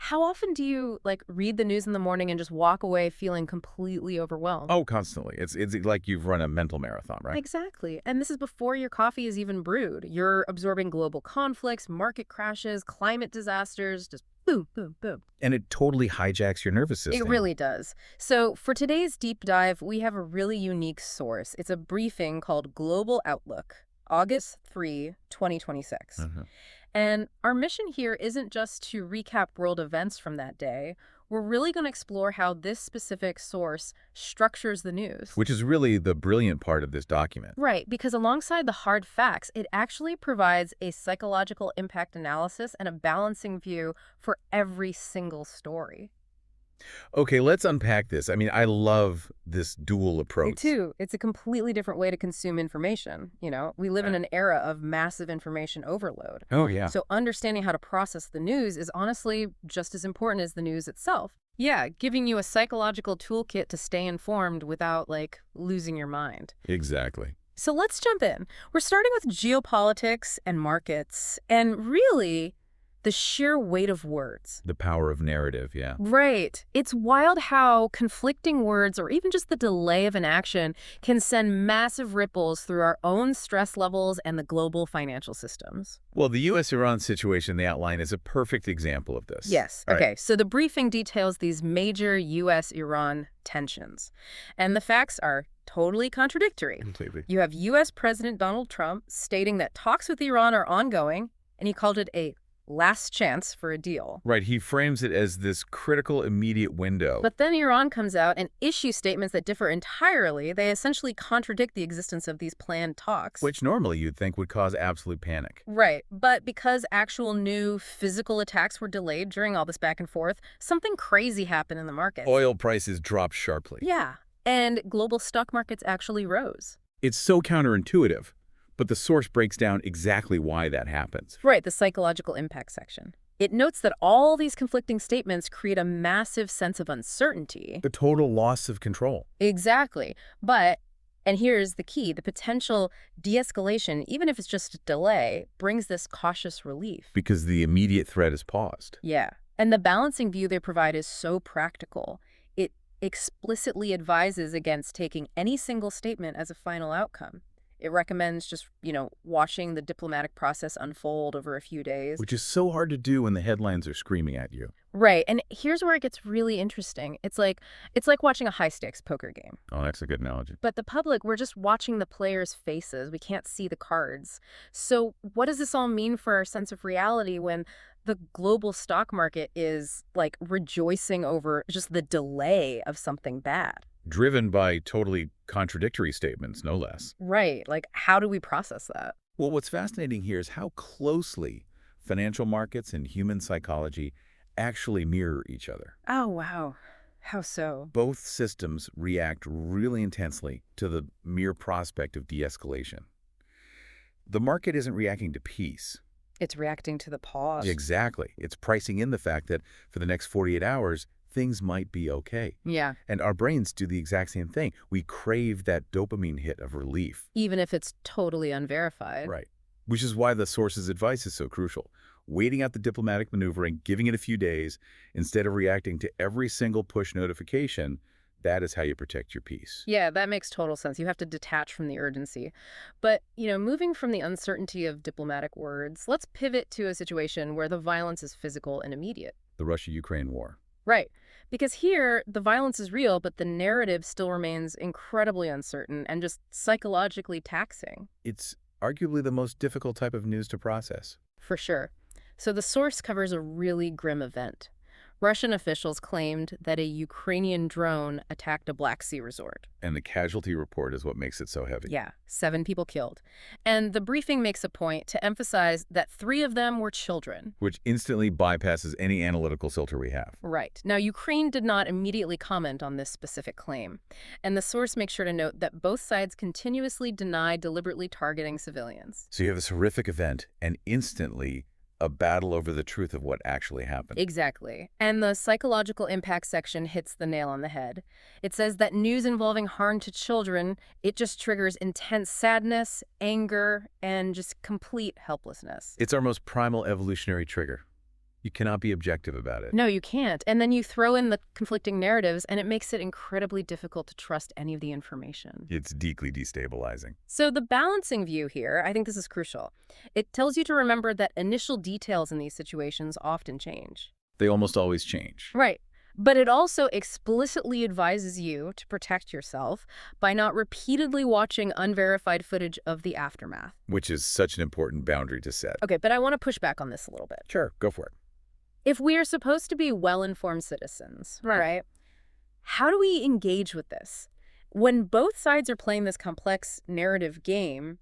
How often do you, like, read the news in the morning and just walk away feeling completely overwhelmed? Oh, constantly. It's like you've run a mental marathon, right? Exactly. And this is before your coffee is even brewed. You're absorbing global conflicts, market crashes, climate disasters, just boom, boom, boom. And it totally hijacks your nervous It system. really does. So for today's deep dive, we have a really unique source. It's a briefing called Global Outlook, August 3, 2026. Mhm. And our mission here isn't just to recap world events from that day. We're really going to explore how this specific source structures the news. Which is really the brilliant part of this document. Right, because alongside the hard facts, it actually provides a psychological impact analysis and a balancing view for every single story. Okay, let's unpack this. I mean, I love this dual Me approach. too. It's a completely different way to consume information. We live in Right. an era of massive information overload. Oh, yeah. So understanding how to process the news is honestly just as important as the news itself. Yeah, giving you a psychological toolkit to stay informed without, like, losing your mind. Exactly. So let's jump in. We're starting with geopolitics and markets, and really, the sheer weight of words. The power of narrative, yeah. Right. It's wild how conflicting words or even just the delay of an action can send massive ripples through our own stress levels and the global financial systems. Well, the U.S.-Iran situation they outline is a perfect example of this. Yes. All right. Okay. So the briefing details these major U.S.-Iran tensions. And the facts are totally contradictory. Completely. You have U.S. President Donald Trump stating that talks with Iran are ongoing, and he called it a last chance for a deal. Right, he frames it as this critical immediate window. But then Iran comes out and issues statements that differ entirely. They essentially contradict the existence of these planned talks. Which normally you'd think would cause absolute panic. Right. But because actual new physical attacks were delayed during all this back and forth, something crazy happened in the markets. Oil prices dropped sharply. Yeah. And global stock markets actually rose. It's so counterintuitive, but the source breaks down exactly why that happens. Right, the psychological impact section. It notes that all these conflicting statements create a massive sense of uncertainty. The total loss of control. Exactly. But, and here's the key, the potential de-escalation, even if it's just a delay, brings this cautious relief. Because the immediate threat is paused. Yeah. And the balancing view they provide is so practical. It explicitly advises against taking any single statement as a final outcome. It recommends just, watching the diplomatic process unfold over a few days. Which is so hard to do when the headlines are screaming at you. Right. And here's where it gets really interesting. It's like watching a high-stakes poker game. Oh, that's a good analogy. But the public, we're just watching the players' faces. We can't see the cards. So what does this all mean for our sense of reality when the global stock market is, like, rejoicing over just the delay of something bad? Driven by totally contradictory statements, no less. Right. Like, how do we process that? Well, what's fascinating here is how closely financial markets and human psychology actually mirror each other. Oh, wow. How so? Both systems react really intensely to the mere prospect of de-escalation. The market isn't reacting to peace. It's reacting to the pause. Exactly. It's pricing in the fact that for the next 48 hours, things might be okay. Yeah. And our brains do the exact same thing. We crave that dopamine hit of relief. Even if it's totally unverified. Right. Which is why the source's advice is so crucial. Waiting out the diplomatic maneuvering, giving it a few days, instead of reacting to every single push notification, that is how you protect your peace. Yeah, that makes total sense. You have to detach from the urgency. But, moving from the uncertainty of diplomatic words, let's pivot to a situation where the violence is physical and immediate. The Russia-Ukraine war. Right. Because here, the violence is real, but the narrative still remains incredibly uncertain and just psychologically taxing. It's arguably the most difficult type of news to process. For sure. So the source covers a really grim event. Russian officials claimed that a Ukrainian drone attacked a Black Sea resort. And the casualty report is what makes it so heavy. Yeah, 7 people killed. And the briefing makes a point to emphasize that 3 of them were children. Which instantly bypasses any analytical filter we have. Right. Now, Ukraine did not immediately comment on this specific claim. And the source makes sure to note that both sides continuously deny deliberately targeting civilians. So you have this horrific event, and instantly a battle over the truth of what actually happened. Exactly. And the psychological impact section hits the nail on the head. It says that news involving harm to children, it just triggers intense sadness, anger, and just complete helplessness. It's our most primal evolutionary trigger. You cannot be objective about it. No, you can't. And then you throw in the conflicting narratives, and it makes it incredibly difficult to trust any of the information. It's deeply destabilizing. So the balancing view here, I think this is crucial. It tells you to remember that initial details in these situations often change. They almost always change. Right. But it also explicitly advises you to protect yourself by not repeatedly watching unverified footage of the aftermath. Which is such an important boundary to set. Okay, but I want to push back on this a little bit. Sure, go for it. If we are supposed to be well-informed citizens, right, how do we engage with this? When both sides are playing this complex narrative game,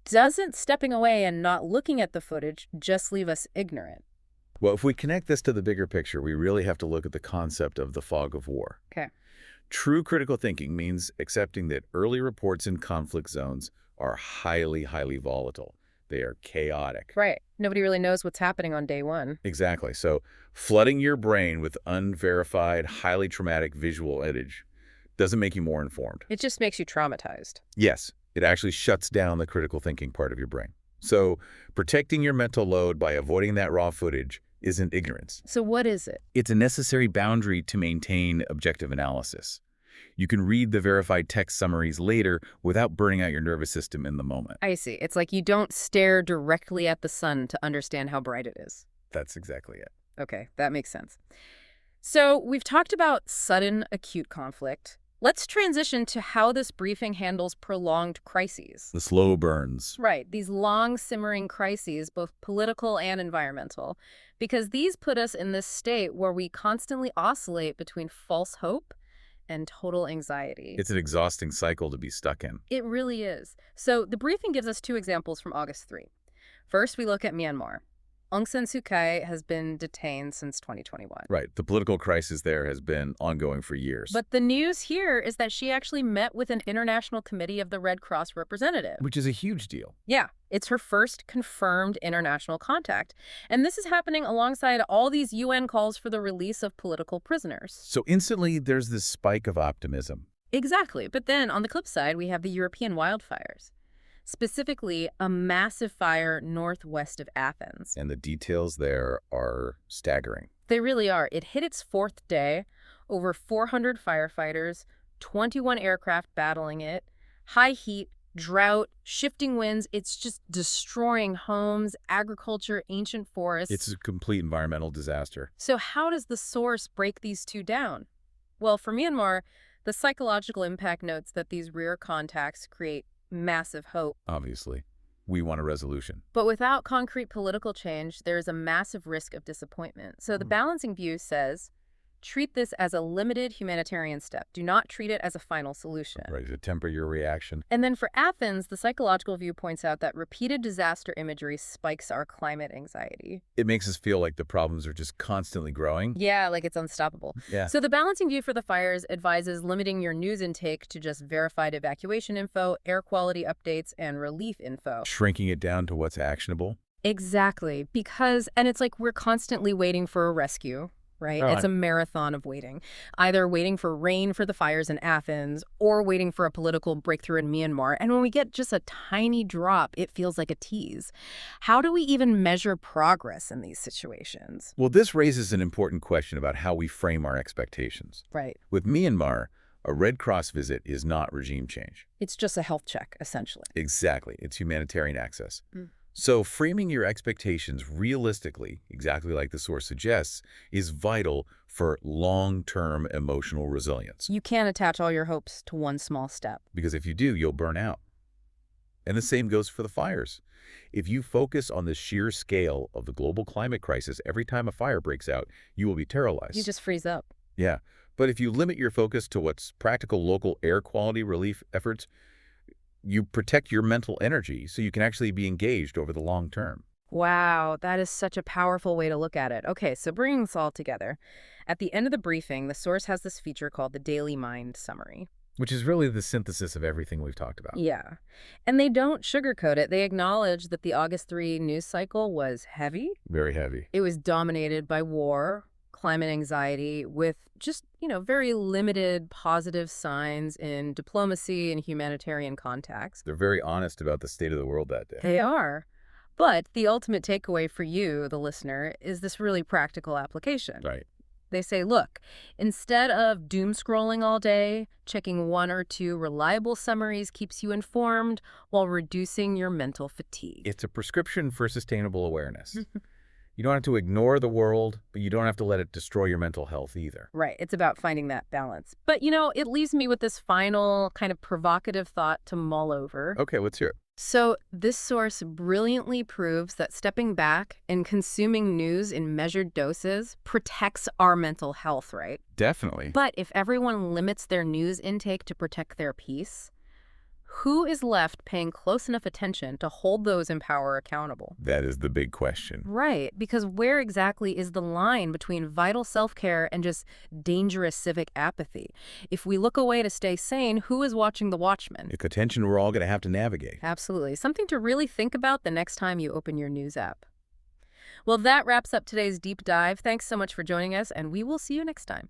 doesn't stepping away and not looking at the footage just leave us ignorant? Well, if we connect this to the bigger picture, we really have to look at the concept of the fog of war. Okay. True critical thinking means accepting that early reports in conflict zones are highly, highly volatile. They are chaotic. Right. Nobody really knows what's happening on day one. Exactly. So flooding your brain with unverified, highly traumatic visual footage doesn't make you more informed. It just makes you traumatized. Yes, it actually shuts down the critical thinking part of your brain. So protecting your mental load by avoiding that raw footage isn't ignorance. So what is it? It's a necessary boundary to maintain objective analysis. You can read the verified text summaries later without burning out your nervous system in the moment. I see. It's like you don't stare directly at the sun to understand how bright it is. That's exactly it. Okay, that makes sense. So we've talked about sudden acute conflict. Let's transition to how this briefing handles prolonged crises. The slow burns. Right, these long simmering crises, both political and environmental, because these put us in this state where we constantly oscillate between false hope and total anxiety. It's an exhausting cycle to be stuck in. It really is. So the briefing gives us two examples from August 3. First, we look at Myanmar. Aung San Suu Kyi has been detained since 2021. Right. The political crisis there has been ongoing for years. But the news here is that she actually met with an International Committee of the Red Cross representative. Which is a huge deal. Yeah, it's her first confirmed international contact. And this is happening alongside all these UN calls for the release of political prisoners. So instantly, there's this spike of optimism. Exactly. But then on the flip side, we have the European wildfires. Specifically, a massive fire northwest of Athens. And the details there are staggering. They really are. It hit its fourth day, over 400 firefighters, 21 aircraft battling it, high heat, drought, shifting winds. It's just destroying homes, agriculture, ancient forests. It's a complete environmental disaster. So how does the source break these two down? Well, for Myanmar, the psychological impact notes that these rare contacts create massive hope. Obviously, we want a resolution. But without concrete political change, there is a massive risk of disappointment. So the balancing view says, treat this as a limited humanitarian step. Do not treat it as a final solution. Right, to temper your reaction. And then for Athens, the psychological view points out that repeated disaster imagery spikes our climate anxiety. It makes us feel like the problems are just constantly growing. Yeah, like it's unstoppable. Yeah. So the balancing view for the fires advises limiting your news intake to just verified evacuation info, air quality updates, and relief info. Shrinking it down to what's actionable. Exactly. Because, and it's like we're constantly waiting for a rescue. Right? It's a marathon of waiting. Either waiting for rain for the fires in Athens or waiting for a political breakthrough in Myanmar. And when we get just a tiny drop, it feels like a tease. How do we even measure progress in these situations? Well, this raises an important question about how we frame our expectations. Right. With Myanmar, a Red Cross visit is not regime change. It's just a health check, essentially. Exactly. It's humanitarian access. So framing your expectations realistically, exactly like the source suggests, is vital for long-term emotional resilience. You can't attach all your hopes to one small step. Because if you do, you'll burn out. And the same goes for the fires. If you focus on the sheer scale of the global climate crisis every time a fire breaks out, you will be paralyzed. You just freeze up. Yeah. But if you limit your focus to what's practical local air quality relief efforts, you protect your mental energy so you can actually be engaged over the long term. Wow, that is such a powerful way to look at it. Okay, so bringing this all together, at the end of the briefing, the source has this feature called the Daily Mind Summary. Which is really the synthesis of everything we've talked about. Yeah. And they don't sugarcoat it. They acknowledge that the August 3 news cycle was heavy. Very heavy. It was dominated by war, climate anxiety, with just, very limited positive signs in diplomacy and humanitarian contacts. They're very honest about the state of the world that day. They are. But the ultimate takeaway for you, the listener, is this really practical application. Right. They say, look, instead of doom scrolling all day, checking one or two reliable summaries keeps you informed while reducing your mental fatigue. It's a prescription for sustainable awareness. You don't have to ignore the world, but you don't have to let it destroy your mental health either. Right. It's about finding that balance. But, it leaves me with this final kind of provocative thought to mull over. Okay, let's hear it. So this source brilliantly proves that stepping back and consuming news in measured doses protects our mental health, right? Definitely. But if everyone limits their news intake to protect their peace, who is left paying close enough attention to hold those in power accountable? That is the big question. Right, because where exactly is the line between vital self-care and just dangerous civic apathy? If we look away to stay sane, who is watching the watchmen? A tension we're all going to have to navigate. Absolutely. Something to really think about the next time you open your news app. Well, that wraps up today's deep dive. Thanks so much for joining us, and we will see you next time.